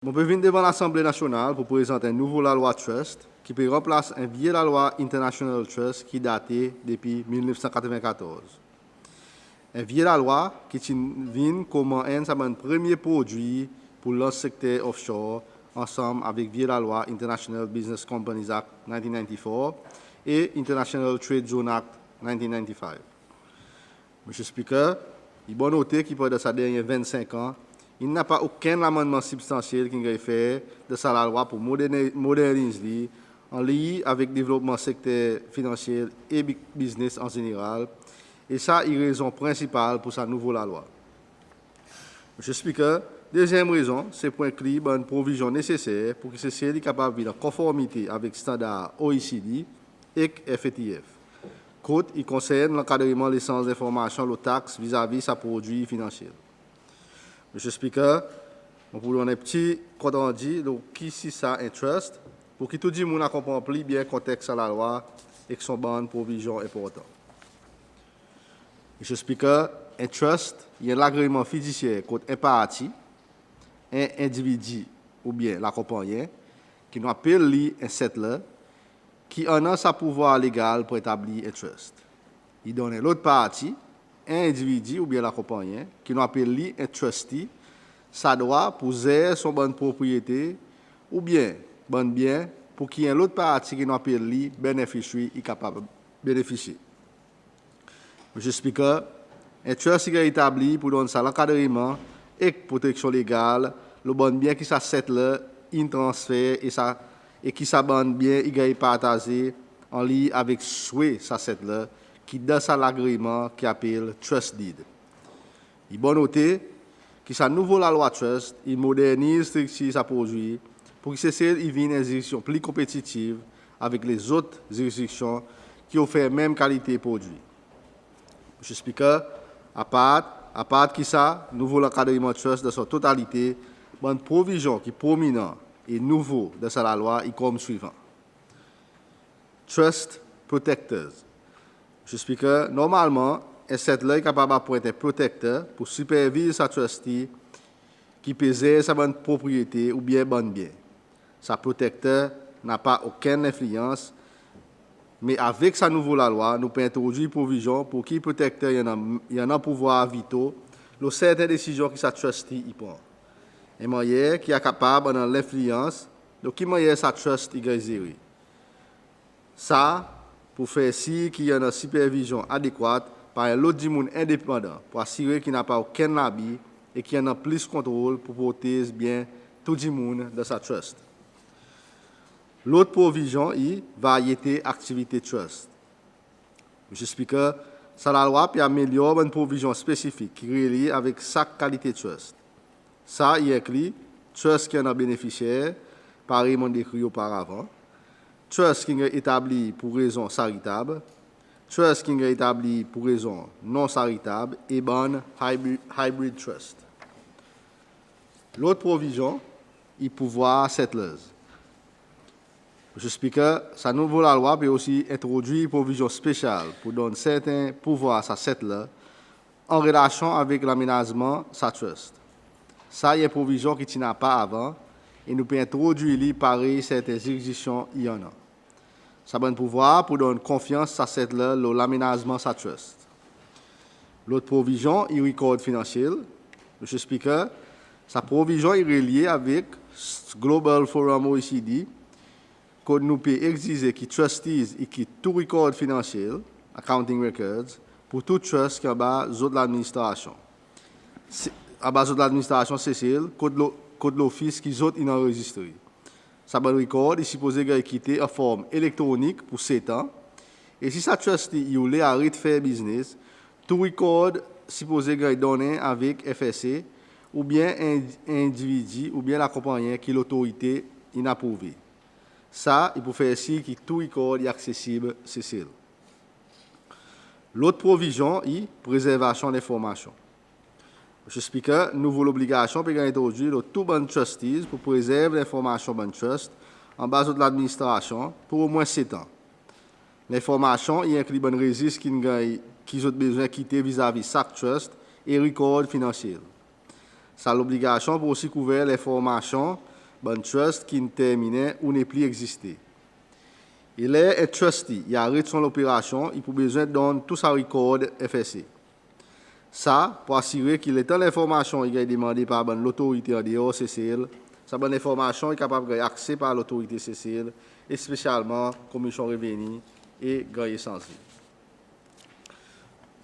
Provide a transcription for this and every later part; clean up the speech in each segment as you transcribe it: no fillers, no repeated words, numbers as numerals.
On peut venir devant l'Assemblée nationale pour présenter un nouveau la loi Trust qui peut remplacer un vieille la loi International Trust qui datait depuis 1994. Un vieille la loi qui vient comme un premier produit pour le secteur offshore ensemble avec vieille la loi International Business Companies Act 1994 et International Trade Zone Act 1995. Monsieur Speaker, il faut noter qu'il pendant sa dernière 25 ans, il n'y a pas aucun amendement substantiel qui a été fait de sa loi pour moderniser en lien avec le développement secteur financier et business en général. Et ça, est la raison principale pour sa nouvelle loi. Monsieur le Speaker, deuxième raison, c'est pour inclure une provision nécessaire pour que ce soit capable de vivre en conformité avec les standards OECD et FATF. Côte, il concerne l'encadrement des licences d'information, les taxes vis-à-vis sa produit financier. Monsieur le Speaker, on peut donner un petit compte rendu de qui c'est ça un trust pour que tout le monde comprenne plus bien le contexte de la loi et que son bonne provision important. Monsieur le Speaker, un trust, il y a l'agrément fiduciaire contre un parti, un individu ou bien l'accompagnant qui nous appelle un settler qui en a sa pouvoir légal pour établir un trust. Il donne l'autre partie, un individu ou bien l'accompagnant qui nous appelle un trustee, ça doit poser son bonne propriété ou bien bon bien pour qu'il y ait l'autre partie qui nous appelle bénéficiaire est capable de bénéficier. Monsieur le Speaker, un trust est établi pour donner ça l'encadrement et protection légale, le bon bien qui s'accepte là, in transfert et qui s'abonne bien, il est partagé en lien avec souhait s'accepte là, qui dans ça l'agrément qui appelle Trust Deed. Il faut noter que sa nouvelle loi Trust, il modernise sa produit pour que celle il vienne une jurisdiction plus compétitive avec les autres juridictions qui offrent la même qualité de produit. Monsieur le Speaker, à part qui ça, nouveau encadrement Trust dans sa totalité, une provision qui est prominente et nouveau dans sa loi est comme suivant. Trust Protectors. Monsieur le Speaker, normalement, un settler est capable d'appointer un protecteur pour superviser sa trustee qui pèse sa bonne propriété ou bien bon bien. Sa protecteur n'a pas aucune influence, mais avec sa nouvelle loi, nous pouvons introduire une provision pour qu'il protecteur y en a pouvoir veto de certaines décisions que sa trustee y prend. Un moyen qui est capable de l'influence de qui moyen sa trust y gérer. Ça, pour faire si qu'il y a une supervision adéquate par un autre monde indépendant pour assurer qu'il n'a pas aucun abus et qu'il y en a plus de contrôle pour protéger bien tout le monde dans sa trust. L'autre provision est variété activité trust. Monsieur le Speaker, ça la loi peut améliorer une provision spécifique qui est reliée avec sa qualité trust. Ça y inclut trust qui en a bénéficiaire, pareillement décrit auparavant. Trust qui est établi pour raison charitable, trust qui est établi pour raison non charitable et bon hybrid trust. L'autre provision est pouvoir settlers. Monsieur le Speaker, sa nouvelle loi peut aussi introduire une provision spéciale pour donner certains pouvoirs à settler en relation avec l'aménagement sa trust. Ça y est une provision qui n'a pas avant et nous pouvons introduire pareil certaines juridictions il y en a. Ça donne pouvoir pour donner confiance à cette l'aménagement sa trust. L'autre provision est le code financier. Monsieur le Speaker, sa provision est reliée avec Global Forum OECD, que nous pouvons exiger qui trustees et qui tout record financier, accounting records, pour tout trust qui est en bas de l'administration. À base de l'administration Cécile, code l'office qui est enregistré. Ça bon record est supposé être quitté en forme électronique pour 7 ans. Et si sa trustee il a arrêté de faire business, tout record supposé être donné avec FSC ou bien un individu ou bien l'accompagnant qui l'autorité inapprouvée. Ça, il peut faire ainsi que tout record est accessible Cécile. L'autre provision est préservation d'informations. Monsieur le Speaker, nous avons l'obligation de introduire tout bon trustees pour préserver l'information bon trust en base de l'administration pour au moins 7 ans. L'information y inclut bon registre qui ont besoin de quitter vis-à-vis chaque trust et record financier. Ça l'obligation pour aussi couvrir l'information bon trust qui ne terminait ou n'est plus existé. Il est un trustee, il arrête son opération, il a besoin de donner tout sa record FSC. Ça, pour assurer qu'il est dans l'information qui est demandée par l'autorité en dehors CCL, sa bonne information est capable d'accès par l'autorité CCL, et spécialement Commission Revenu et Gagne Sensi.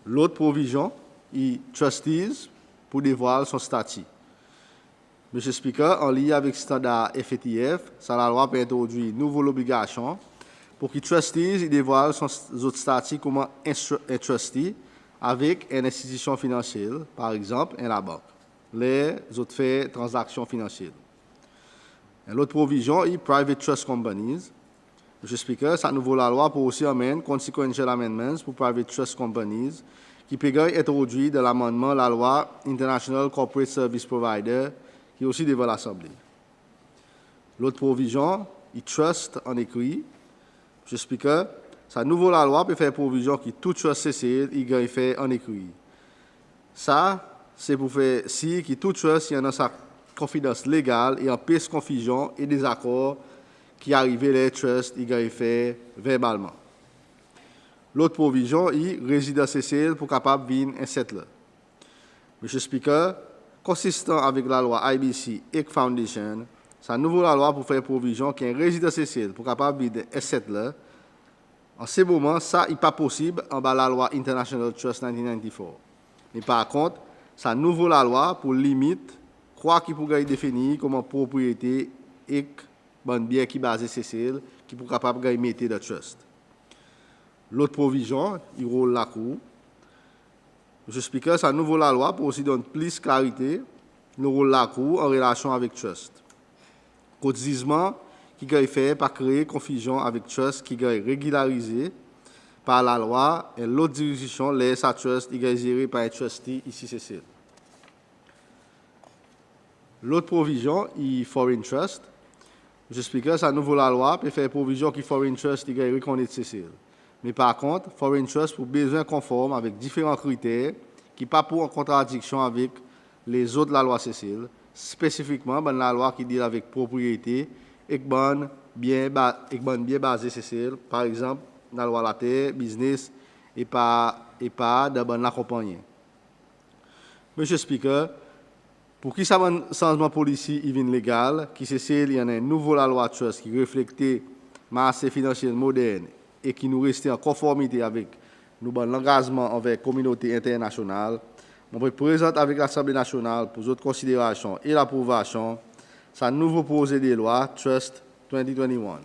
L'autre provision, est trustees pour dévoiler son statut. Monsieur le Speaker, en lien avec le standard FATF, la loi peut introduire une nouvelle obligation pour que les trustees dévoilent son statut comme un trustee avec une institution financière, par exemple la banque, les autres faits transactions financières. L'autre provision est Private Trust Companies. Monsieur le Speaker, cette nouvelle loi peut aussi amener consequential amendments pour Private Trust Companies qui peut être introduit dans l'amendement la loi International Corporate Service Provider qui est aussi devant l'Assemblée. L'autre provision est Trust en écrit. Monsieur le Speaker, sa nouvelle loi peut faire provision que tout trust CCL est fait en écrit. Ça, c'est pour faire si que tout trust y en a sa confidence légale et en piste confusion et désaccord qui arrivent les trusts est fait verbalement. L'autre provision est résident CCL pour capable venir un settler. Monsieur le Speaker, consistant avec la loi IBC et Foundation, sa nouvelle loi pour faire provision qu'un résident CCL pour capable venir un settler. En ce moment, ça n'est pas possible en bas la loi International Trust 1994. Mais par contre, sa nouvelle loi pour limite, quoi qui pourrait être défini comme propriété et bon bien qui basé CCL, qui pourrait capable de mettre de trust. L'autre provision, il roule la Cour. Monsieur le Speaker, sa nouvelle loi pour aussi donner plus clarité, le rôle de la Cour en relation avec trust. Cotisement qui est fait par créer confusion avec trust qui est régularisé par la loi et l'autre jurisdiction laisse à trust qui est géré par un trustee ici CCL. L'autre provision est foreign trust. Je explique sa nouvelle loi peut faire provision qui foreign trust qui est reconnaître CCL. Mais par contre, foreign trust pour besoin conforme avec différents critères qui pas pour en contradiction avec les autres de la loi CCL, spécifiquement dans la loi qui dit avec propriété et bon bien basé CCL, par exemple, dans la loi la terre, business et pas dans la compagnie. Monsieur le Speaker, pour qui ça un changement policier légal, qui CCL, il y a une nouvelle loi trust qui reflète marché financier moderne et qui nous reste en conformité avec l'engagement envers la communauté internationale, on présente avec l'Assemblée nationale pour d'autres considérations et l'approbation sa nouveau projet de loi Trust 2021.